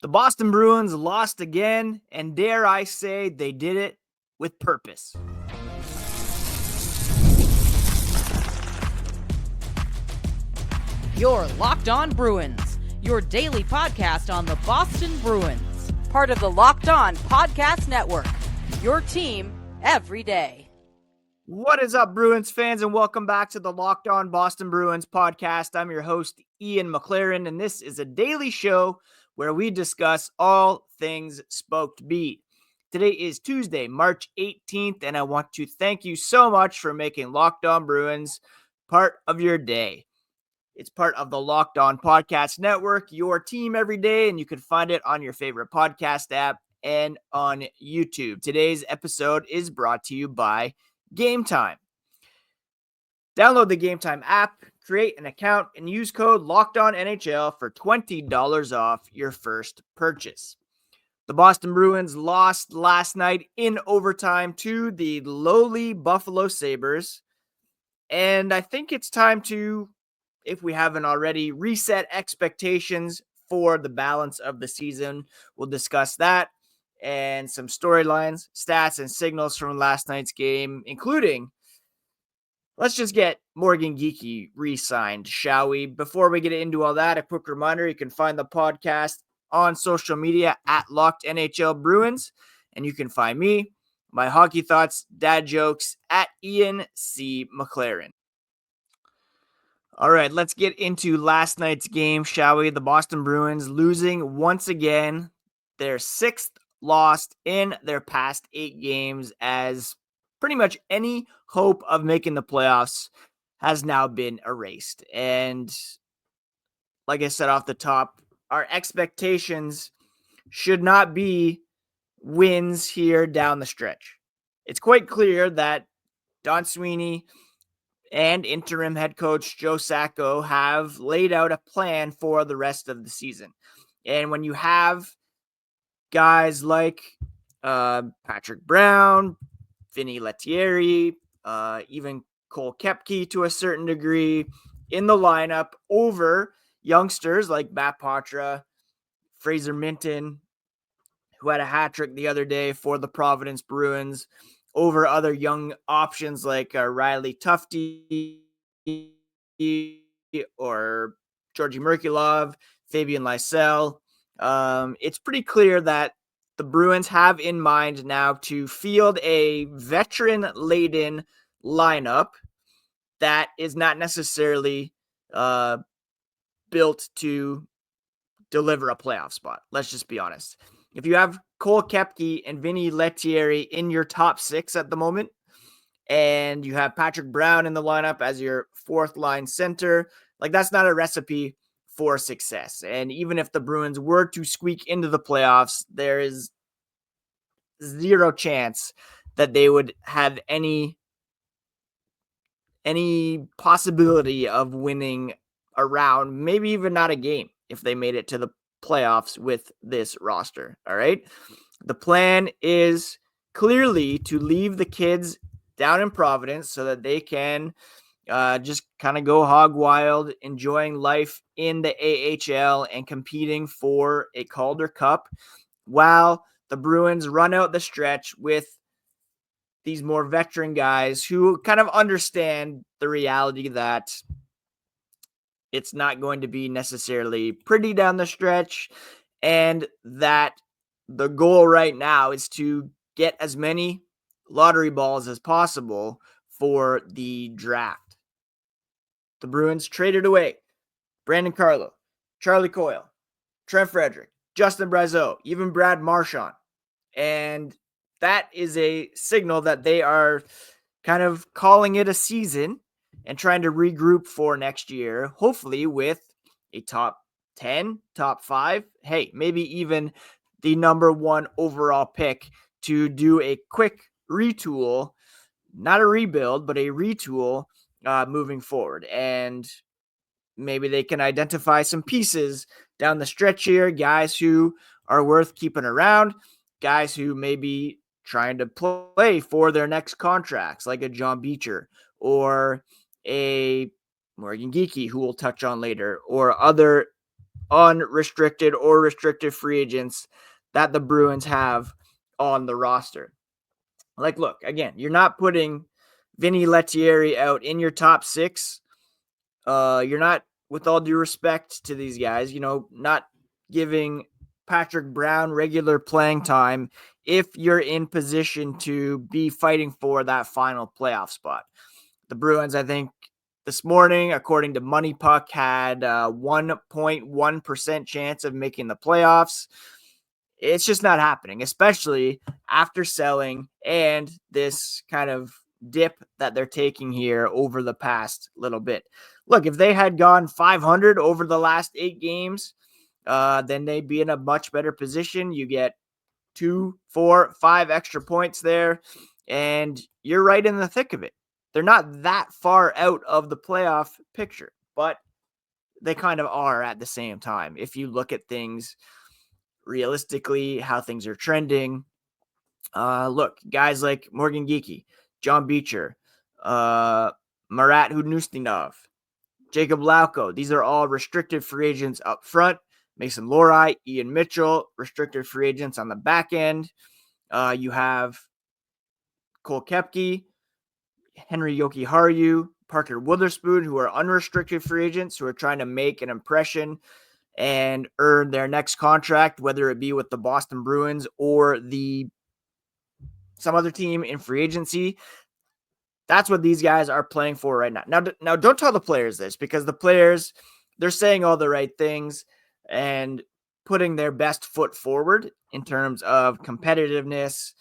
The Boston Bruins lost again, and dare I say they did it with purpose. You're Locked On Bruins, your daily podcast on the Boston Bruins. Part of the Locked On Podcast Network, your team every day. What is up, Bruins fans, and welcome back to the Locked On Boston Bruins podcast. I'm your host, Ian McLaren, and this is a daily show where we discuss all things Spoked Beat. Today is Tuesday, March 18th, and I want to thank you so much for making Locked On Bruins part of your day. It's part of the Locked On Podcast Network, your team every day, and you can find it on your favorite podcast app and on YouTube. Today's episode is brought to you by Game Time. Download the Game Time app, create an account, and use code LOCKEDONNHL for $20 off your first purchase. The Boston Bruins lost last night in overtime to the lowly Buffalo Sabres, and I think it's time to, if we haven't already, reset expectations for the balance of the season. We'll discuss that and some storylines, stats, and signals from last night's game, including, let's just get Morgan Geekie re-signed, shall we? Before we get into all that, a quick reminder, you can find the podcast on social media at Locked NHL Bruins, and you can find me, my hockey thoughts, dad jokes, at Ian C. McLaren. All right, let's get into last night's game, shall we? The Boston Bruins losing once again, their sixth loss in their past 8 games, as pretty much any hope of making the playoffs has now been erased. And like I said off the top, our expectations should not be wins here down the stretch. It's quite clear that Don Sweeney and interim head coach Joe Sacco have laid out a plan for the rest of the season. And when you have guys like Patrick Brown, Vinny Lettieri, even Cole Koepke to a certain degree in the lineup over youngsters like Matt Patra, Fraser Minton, who had a hat trick the other day for the Providence Bruins, over other young options like Riley Tufte or Georgi Merkulov, Fabian Lysell. It's pretty clear that the Bruins have in mind now to field a veteran-laden lineup that is not necessarily built to deliver a playoff spot. Let's just be honest. If you have Cole Koepke and Vinny Lettieri in your top 6 at the moment, and you have Patrick Brown in the lineup as your fourth line center, like that's not a recipe for success. And even if the Bruins were to squeak into the playoffs, there is zero chance that they would have any possibility of winning a round, maybe even not a game, if they made it to the playoffs with this roster. All right. The plan is clearly to leave the kids down in Providence so that they can just kind of go hog wild, enjoying life in the AHL and competing for a Calder Cup, while the Bruins run out the stretch with these more veteran guys who kind of understand the reality that it's not going to be necessarily pretty down the stretch, and that the goal right now is to get as many lottery balls as possible for the draft. The Bruins traded away Brandon Carlo, Charlie Coyle, Trent Frederick, Justin Brazeau, even Brad Marchand. And that is a signal that they are kind of calling it a season and trying to regroup for next year, hopefully with a top 10, top 5, hey, maybe even the number 1 overall pick to do a quick retool, not a rebuild, but a retool moving forward. And maybe they can identify some pieces down the stretch here, guys who are worth keeping around, guys who may be trying to play for their next contracts, like a John Beecher or a Morgan Geekie, who we'll touch on later, or other unrestricted or restricted free agents that the Bruins have on the roster. Like, look, again, you're not putting Vinny Lettieri out in your top six. You're not, with all due respect to these guys, not giving Patrick Brown regular playing time if you're in position to be fighting for that final playoff spot. The Bruins, I think, this morning, according to Money Puck, had a 1.1% chance of making the playoffs. It's just not happening, especially after selling and this kind of dip that they're taking here over the past little bit. Look, if they had gone 500 over the last 8 games, then they'd be in a much better position. You get 2, 4, 5 extra points there, and you're right in the thick of it. They're not that far out of the playoff picture, but they kind of are at the same time. If you look at things realistically, how things are trending, look, guys like Morgan Geekie, John Beecher, Marat Hudnustinov, Jacob Lauko, these are all restricted free agents up front. Mason Lohrei, Ian Mitchell, restricted free agents on the back end. You have Cole Koepke, Henry Jokiharju, Parker Witherspoon, who are unrestricted free agents who are trying to make an impression and earn their next contract, whether it be with the Boston Bruins or some other team in free agency. That's what these guys are playing for right now. Now, don't tell the players this, because the players, they're saying all the right things and putting their best foot forward in terms of competitiveness.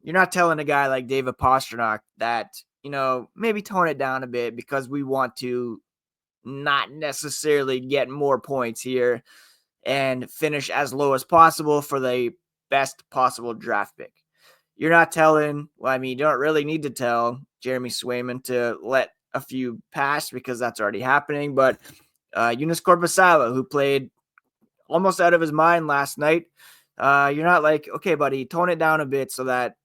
You're not telling a guy like David Pastrnak that, maybe tone it down a bit because we want to not necessarily get more points here and finish as low as possible for the best possible draft pick. You're not telling, you don't really need to tell Jeremy Swayman to let a few pass because that's already happening. But Joonas Korpisalo, who played almost out of his mind last night, you're not like, okay, buddy, tone it down a bit so that,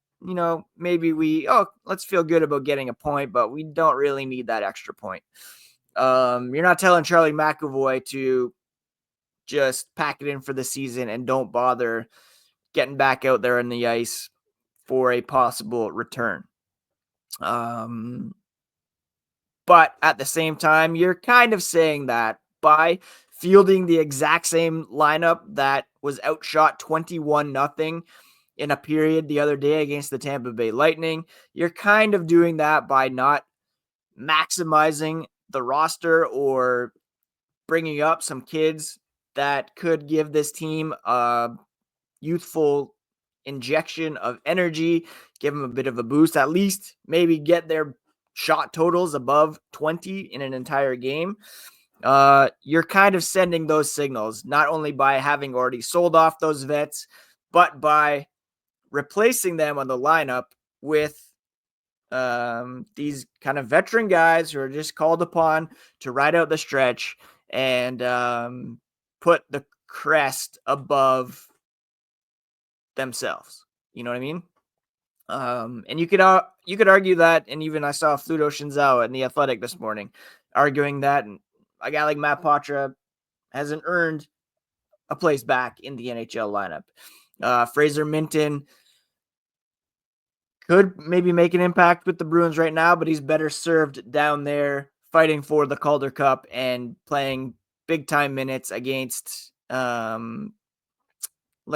maybe let's feel good about getting a point, but we don't really need that extra point. You're not telling Charlie McAvoy to just pack it in for the season and don't bother getting back out there on the ice for a possible return. But at the same time, you're kind of saying that by fielding the exact same lineup that was outshot 21-0 in a period the other day against the Tampa Bay Lightning. You're kind of doing that by not maximizing the roster or bringing up some kids that could give this team a youthful injection of energy, give them a bit of a boost, at least maybe get their shot totals above 20 in an entire game. You're kind of sending those signals, not only by having already sold off those vets, but by replacing them on the lineup with these kind of veteran guys who are just called upon to ride out the stretch and put the crest above themselves. You know what I mean? And you could argue that, and even I saw Fluto Shinzawa in The Athletic this morning arguing that a guy like Matt Poitras hasn't earned a place back in the NHL lineup. Fraser Minton could maybe make an impact with the Bruins right now, but he's better served down there fighting for the Calder Cup and playing big-time minutes against, let's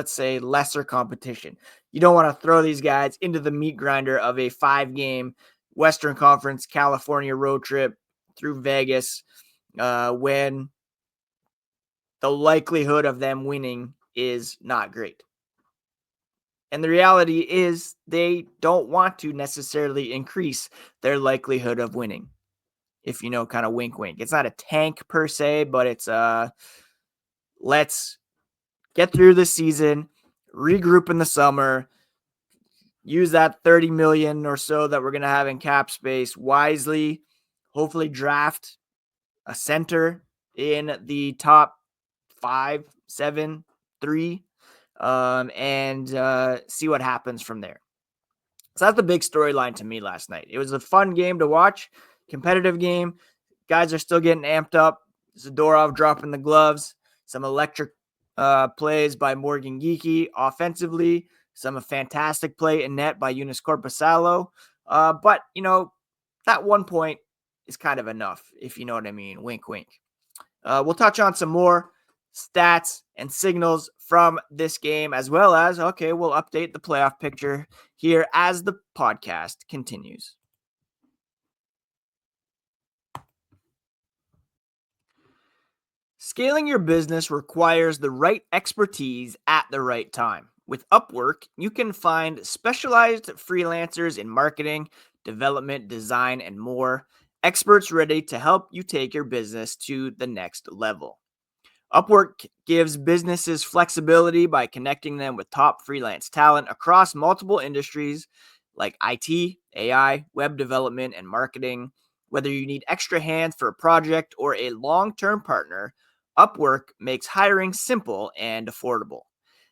say, lesser competition. You don't want to throw these guys into the meat grinder of a 5-game Western Conference California road trip through Vegas when the likelihood of them winning is not great. And the reality is they don't want to necessarily increase their likelihood of winning. If you know, kind of wink, wink. It's not a tank per se, but it's let's get through the season, regroup in the summer, use that $30 million or so that we're going to have in cap space wisely, hopefully draft a center in the top 5, 7, 3, and see what happens from there. So that's the big storyline to me last night. It was a fun game to watch, competitive game. Guys are still getting amped up. Zadorov dropping the gloves. Some electric plays by Morgan Geekie offensively, some fantastic play in net by Eunice Corpusalo. But, that 1 point is kind of enough, if you know what I mean. Wink, wink. We'll touch on some more stats and signals from this game, as well as, we'll update the playoff picture here as the podcast continues. Scaling your business requires the right expertise at the right time. With Upwork, you can find specialized freelancers in marketing, development, design, and more, experts ready to help you take your business to the next level. Upwork gives businesses flexibility by connecting them with top freelance talent across multiple industries like IT, AI, web development, and marketing. Whether you need extra hands for a project or a long-term partner, Upwork makes hiring simple and affordable.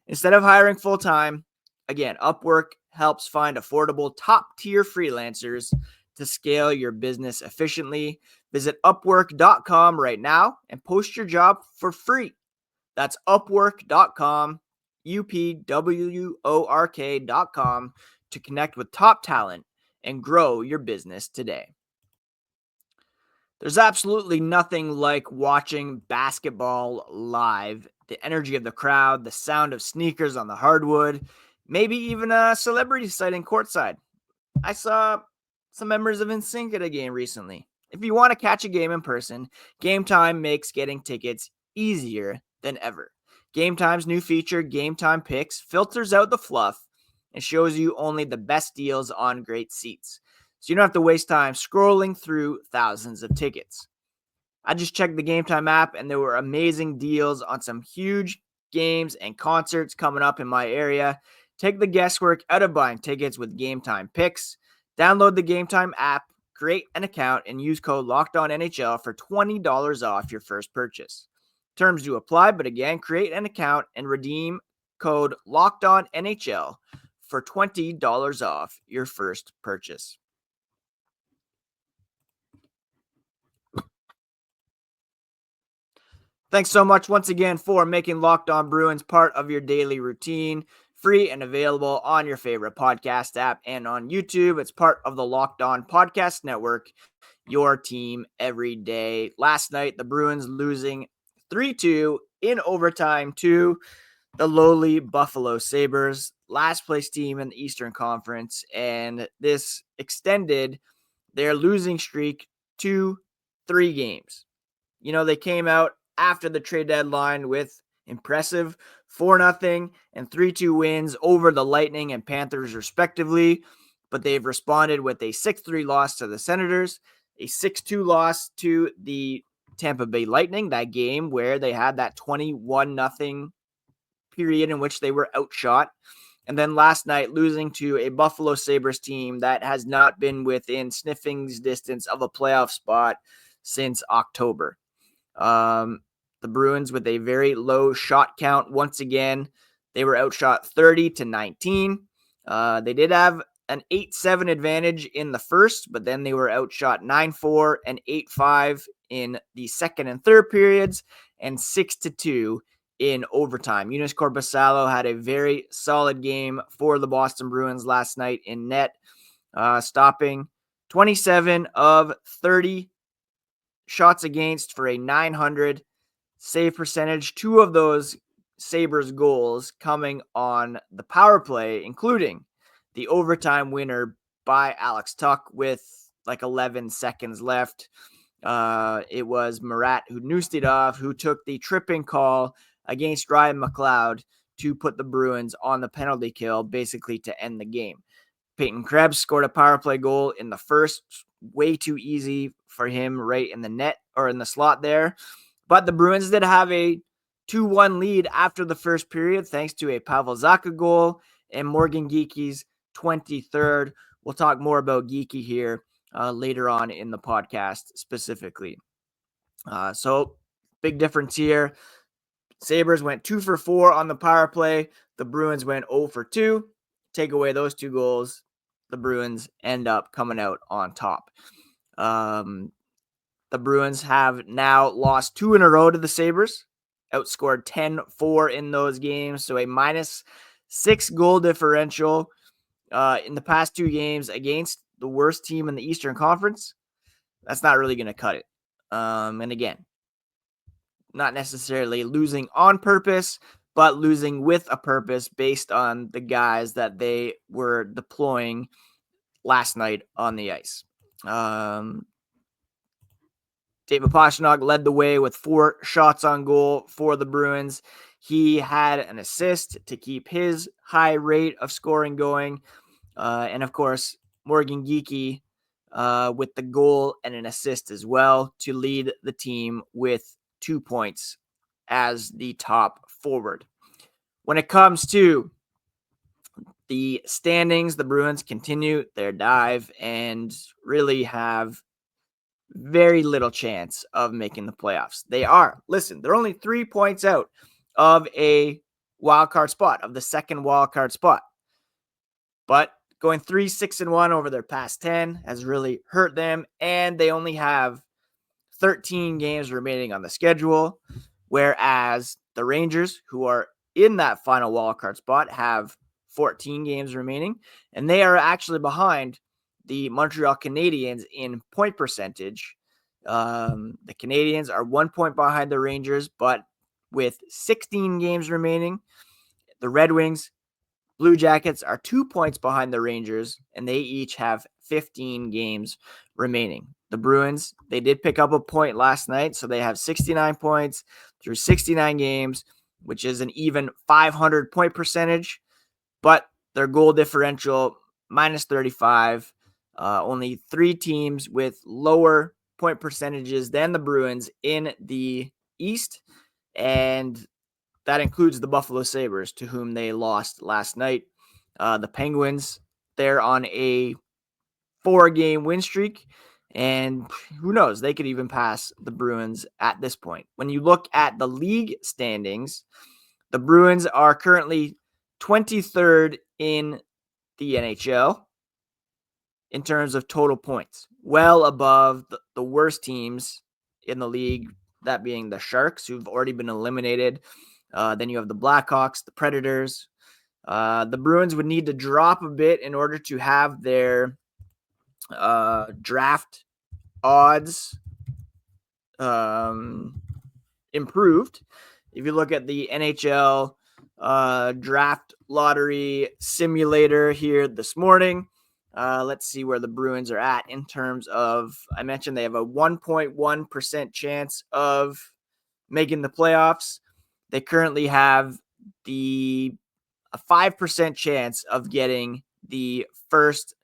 Instead of hiring full-time, again, Upwork helps find affordable top-tier freelancers to scale your business efficiently. Visit Upwork.com right now and post your job for free. That's Upwork.com, UPWORK.com, to connect with top talent and grow your business today. There's absolutely nothing like watching basketball live. The energy of the crowd, the sound of sneakers on the hardwood, maybe even a celebrity sighting courtside. I saw some members of NSYNC at a game recently. If you want to catch a game in person, Game Time makes getting tickets easier than ever. Game Time's new feature, Game Time Picks, filters out the fluff and shows you only the best deals on great seats. So you don't have to waste time scrolling through thousands of tickets. I just checked the Game Time app and there were amazing deals on some huge games and concerts coming up in my area. Take the guesswork out of buying tickets with Game Time Picks. Download the Game Time app, create an account, and use code LOCKEDONNHL for $20 off your first purchase. Terms do apply, but again, create an account and redeem code LOCKEDONNHL for $20 off your first purchase. Thanks so much once again for making Locked On Bruins part of your daily routine. Free and available on your favorite podcast app and on YouTube. It's part of the Locked On Podcast Network, your team every day. Last night, the Bruins losing 3-2 in overtime to the lowly Buffalo Sabres, last place team in the Eastern Conference, and this extended their losing streak to 3 games. They came out after the trade deadline with impressive 4-0 and 3-2 wins over the Lightning and Panthers respectively, but they've responded with a 6-3 loss to the Senators, a 6-2 loss to the Tampa Bay Lightning, that game where they had that 21-0 period in which they were outshot, and then last night losing to a Buffalo Sabres team that has not been within sniffing's distance of a playoff spot since October. The Bruins with a very low shot count once again. They were outshot 30-19. They did have an 8-7 advantage in the first, but then they were outshot 9-4 and 8-5 in the second and third periods, and 6-2 in overtime. Eunice Corpusalo had a very solid game for the Boston Bruins last night in net, stopping 27 of 30 shots against for a .900 save percentage. 2 of those Sabres goals coming on the power play, including the overtime winner by Alex Tuch with like 11 seconds left. It was Murat who noosed it off, who took the tripping call against Ryan McLeod to put the Bruins on the penalty kill, basically to end the game. Peyton Krebs scored a power play goal in the first, way too easy for him right in the net or in the slot there. But the Bruins did have a 2-1 lead after the first period, thanks to a Pavel Zacha goal and Morgan Geekie's 23rd. We'll talk more about Geekie here later on in the podcast specifically. So big difference here. Sabres went 2 for 4 on the power play. The Bruins went 0 for 2. Take away those 2 goals, the Bruins end up coming out on top. The Bruins have now lost 2 in a row to the Sabres, outscored 10-4 in those games. So a -6 goal differential in the past 2 games against the worst team in the Eastern Conference. That's not really going to cut it. And again, not necessarily losing on purpose, but losing with a purpose based on the guys that they were deploying last night on the ice. David Pastrnak led the way with 4 shots on goal for the Bruins. He had an assist to keep his high rate of scoring going. And of course, Morgan Geekie with the goal and an assist as well to lead the team with 2 points as the top forward. When it comes to the standings, the Bruins continue their dive and really have very little chance of making the playoffs. They're only 3 points out of a wild card spot, of the second wild card spot. But going 3-6-1 over their past 10 has really hurt them, and they only have 13 games remaining on the schedule, whereas the Rangers, who are in that final wild card spot, have 14 games remaining, and they are actually behind the Montreal Canadiens in point percentage. The Canadiens are 1 point behind the Rangers, but with 16 games remaining. The Red Wings, Blue Jackets are 2 points behind the Rangers, and they each have 15 games remaining. The Bruins, they did pick up a point last night, so they have 69 points through 69 games, which is an even 500 point percentage, but their goal differential -35. Only 3 teams with lower point percentages than the Bruins in the East, and that includes the Buffalo Sabres, to whom they lost last night. The Penguins, they're on a 4-game win streak, and who knows, they could even pass the Bruins at this point. When you look at the league standings, the Bruins are currently 23rd in the NHL in terms of total points, well above the worst teams in the league, that being the Sharks, who've already been eliminated. Then you have the Blackhawks, the Predators. The Bruins would need to drop a bit in order to have their draft odds improved. If you look at the NHL draft lottery simulator here this morning, let's see where the Bruins are at in terms of, I mentioned they have a 1.1% chance of making the playoffs. They currently have a 5% chance of getting the first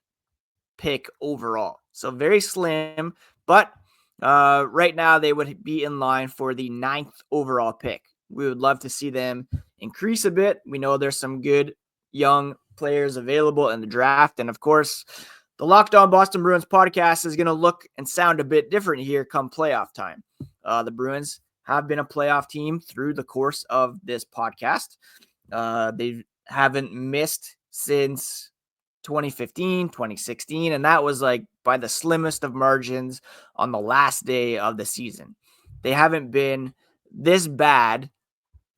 pick overall. So very slim, but right now they would be in line for the 9th overall pick. We would love to see them increase a bit. We know there's some good young players available in the draft. And of course, the Locked On Boston Bruins podcast is going to look and sound a bit different here come playoff time. The Bruins have been a playoff team through the course of this podcast. They haven't missed since 2015, 2016, and that was like by the slimmest of margins on the last day of the season. They haven't been this bad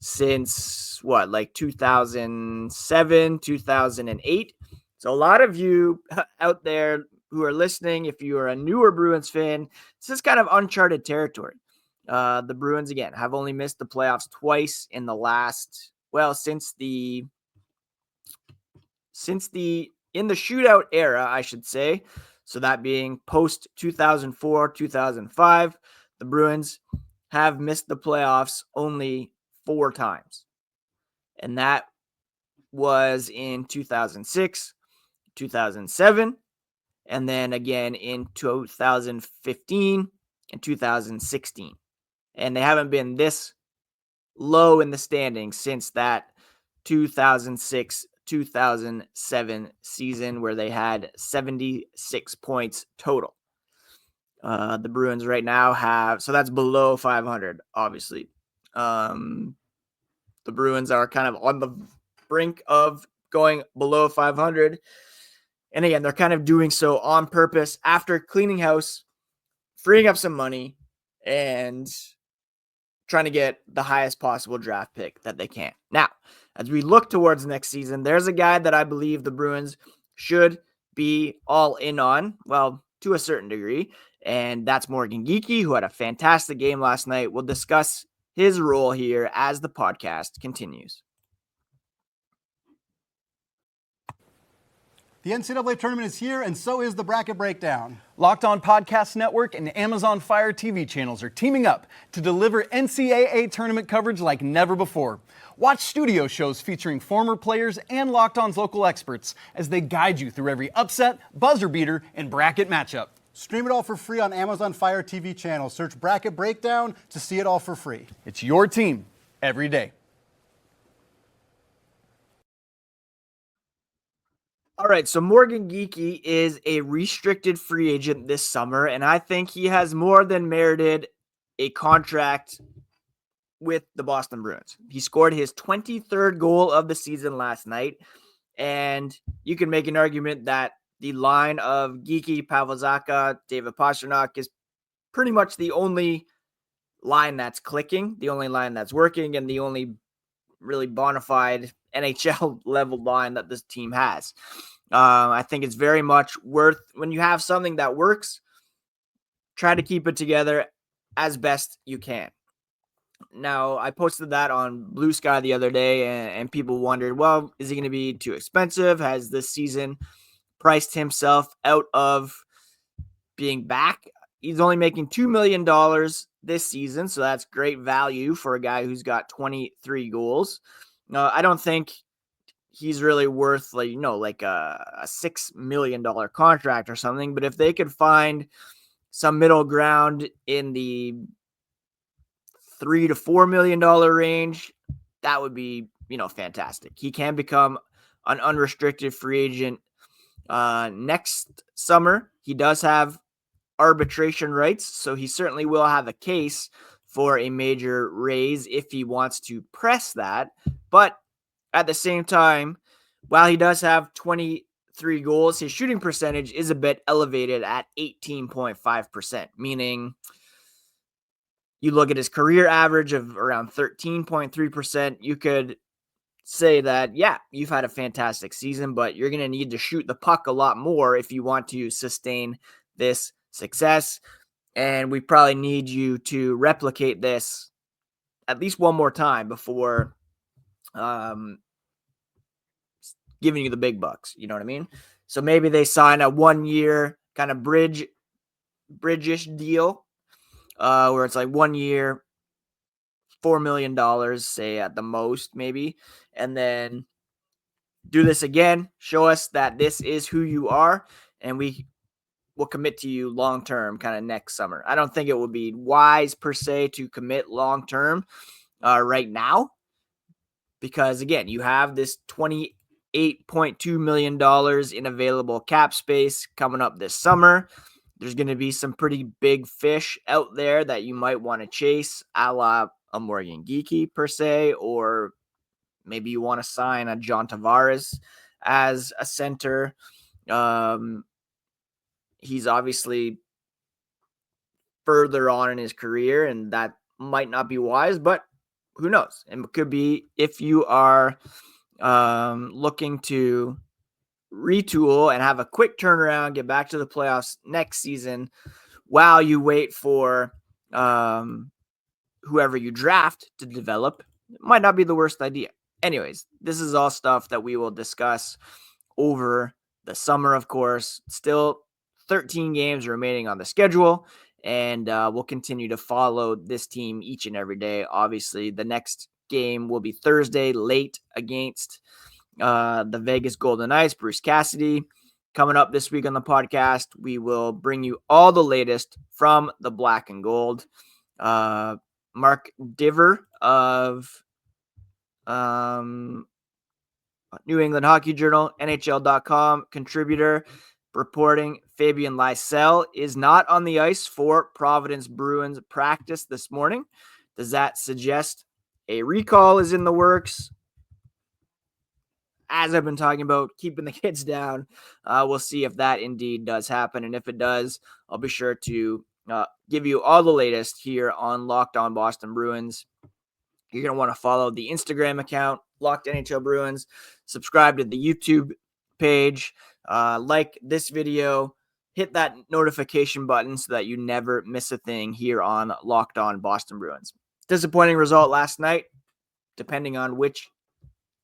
since 2007, 2008. So a lot of you out there who are listening, if you are a newer Bruins fan, this is kind of uncharted territory. The Bruins, again, have only missed the playoffs twice in the last, in the shootout era, I should say. So that being post 2004, 2005, the Bruins have missed the playoffs only 4 times. And that was in 2006, 2007, and then again in 2015 and 2016. And they haven't been this low in the standings since that 2006-2007 season where they had 76 points total. The Bruins right now have, so that's below 500, obviously. The Bruins are kind of on the brink of going below 500. And again, they're kind of doing so on purpose after cleaning house, freeing up some money, and trying to get the highest possible draft pick that they can. Now, as we look towards next season, there's a guy that I believe the Bruins should be all in on, well, to a certain degree, and that's Morgan Geekie, who had a fantastic game last night. We'll discuss his role here as the podcast continues. The NCAA tournament is here, and so is the Bracket Breakdown. Locked On Podcast Network and Amazon Fire TV channels are teaming up to deliver NCAA tournament coverage like never before. Watch studio shows featuring former players and Locked On's local experts as they guide you through every upset, buzzer beater, and bracket matchup. Stream it all for free on Amazon Fire TV channel. Search Bracket Breakdown to see it all for free. It's your team every day. All right, so Morgan Geekie is a restricted free agent this summer, and I think he has more than merited a contract with the Boston Bruins. He scored his 23rd goal of the season last night, and you can make an argument that the line of Geekie, Pavel Zacha, David Pastrnak is pretty much the only line that's clicking, the only line that's working, and the only really bona fide NHL level line that this team has. I think it's very much worth, when you have something that works, try to keep it together as best you can. Now, I posted that on Blue Sky the other day, and people wondered, well, is he going to be too expensive? Has this season priced himself out of being back? He's only making $2 million this season, so that's great value for a guy who's got 23 goals. I don't think he's really worth like a $6 million contract or something, but if they could find some middle ground in the $3 to $4 million range, that would be, fantastic. He can become an unrestricted free agent next summer. He does have arbitration rights, so he certainly will have a case for a major raise if he wants to press that. But at the same time, while he does have 23 goals, his shooting percentage is a bit elevated at 18.5%, meaning you look at his career average of around 13.3%, you could say that, yeah, you've had a fantastic season, but you're going to need to shoot the puck a lot more if you want to sustain this success. And we probably need you to replicate this at least one more time before giving you the big bucks. You know what I mean? So maybe they sign a 1-year kind of bridge-ish deal where it's like 1 year, $4 million, say at the most, maybe. And then do this again. Show us that this is who you are, and we will commit to you long-term kind of next summer. I don't think it would be wise per se to commit long-term right now, because again, you have this $28.2 million in available cap space coming up this summer. There's going to be some pretty big fish out there that you might want to chase, a la a Morgan Geekie per se, or maybe you want to sign a John Tavares as a center. He's obviously further on in his career, and that might not be wise, but who knows? And it could be if you are looking to retool and have a quick turnaround, get back to the playoffs next season while you wait for whoever you draft to develop. It might not be the worst idea. Anyways, this is all stuff that we will discuss over the summer, of course. Still 13 games remaining on the schedule, and we'll continue to follow this team each and every day. Obviously, the next game will be Thursday late against the Vegas Golden Knights. Bruce Cassidy coming up this week on the podcast. We will bring you all the latest from the black and gold. Mark Diver of New England Hockey Journal, NHL.com contributor, reporting Fabian Lysell is not on the ice for Providence Bruins practice this morning. Does that suggest a recall is in the works? As I've been talking about, keeping the kids down. We'll see if that indeed does happen. And if it does, I'll be sure to give you all the latest here on Locked On Boston Bruins. You're going to want to follow the Instagram account, Locked NHL Bruins, subscribe to the YouTube page, like this video, hit that notification button so that you never miss a thing here on Locked On Boston Bruins. Disappointing result last night, depending on which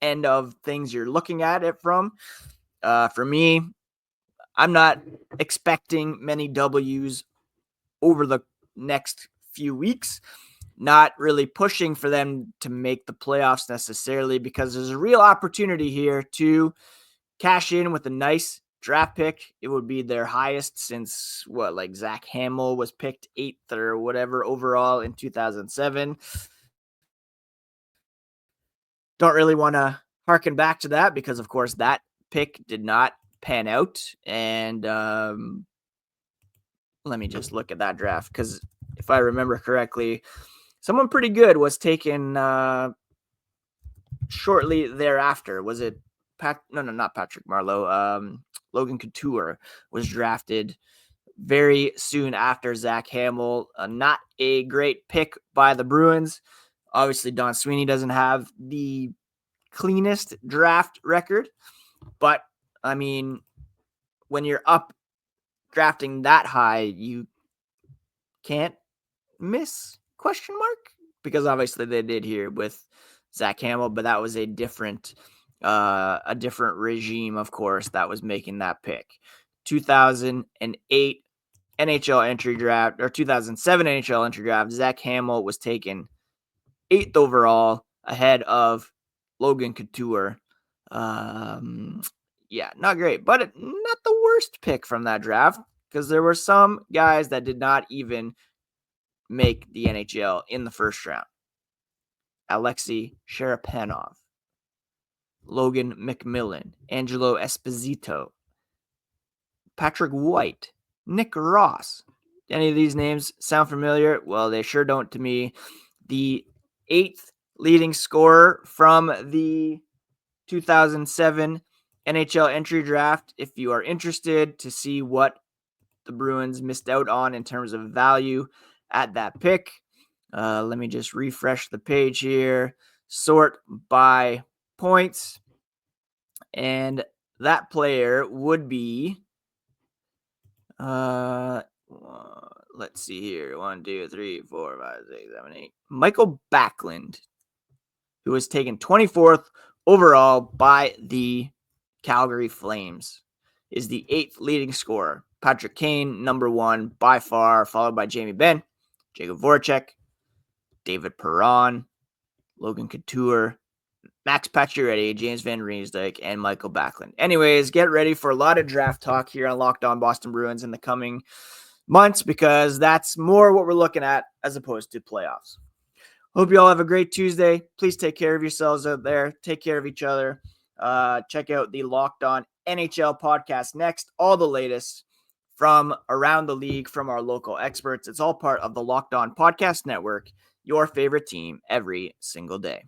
end of things you're looking at it from. For me, I'm not expecting many W's over the next few weeks. Not really pushing for them to make the playoffs necessarily, because there's a real opportunity here to cash in with a nice draft pick. It would be their highest since Zach Hamill was picked 8th or whatever overall in 2007. Don't really want to harken back to that because, of course, that pick did not pan out. And let me just look at that draft, because if I remember correctly, someone pretty good was taken shortly thereafter. Was it not Patrick Marleau. Logan Couture was drafted very soon after Zach Hamill. Not a great pick by the Bruins. Obviously, Don Sweeney doesn't have the cleanest draft record. But, I mean, when you're up drafting that high, you can't miss ? Because obviously they did here with Zach Hamill, but that was a different regime, of course, that was making that pick. 2008 NHL entry draft, or 2007 NHL entry draft, Zach Hamill was taken 8th overall ahead of Logan Couture. Not great, but not the worst pick from that draft, because there were some guys that did not even make the NHL in the first round. Alexei Sharapanov, Logan McMillan, Angelo Esposito, Patrick White, Nick Ross. Any of these names sound familiar? Well, they sure don't to me. The 8th leading scorer from the 2007 NHL entry draft. If you are interested to see what the Bruins missed out on in terms of value at that pick, let me just refresh the page here. Sort by points. And that player would be, let's see here. 1, 2, 3, 4, 5, 6, 7, 8. Michael Backlund, who was taken 24th overall by the Calgary Flames, is the 8th leading scorer. Patrick Kane, number 1 by far, followed by Jamie Benn, Jacob Voracek, David Perron, Logan Couture, Max Pacioretty, James Van Riemsdyk, and Michael Backlund. Anyways, get ready for a lot of draft talk here on Locked On Boston Bruins in the coming months, because that's more what we're looking at as opposed to playoffs. Hope you all have a great Tuesday. Please take care of yourselves out there. Take care of each other. Check out the Locked On NHL podcast next. All the latest from around the league from our local experts. It's all part of the Locked On Podcast Network, your favorite team every single day.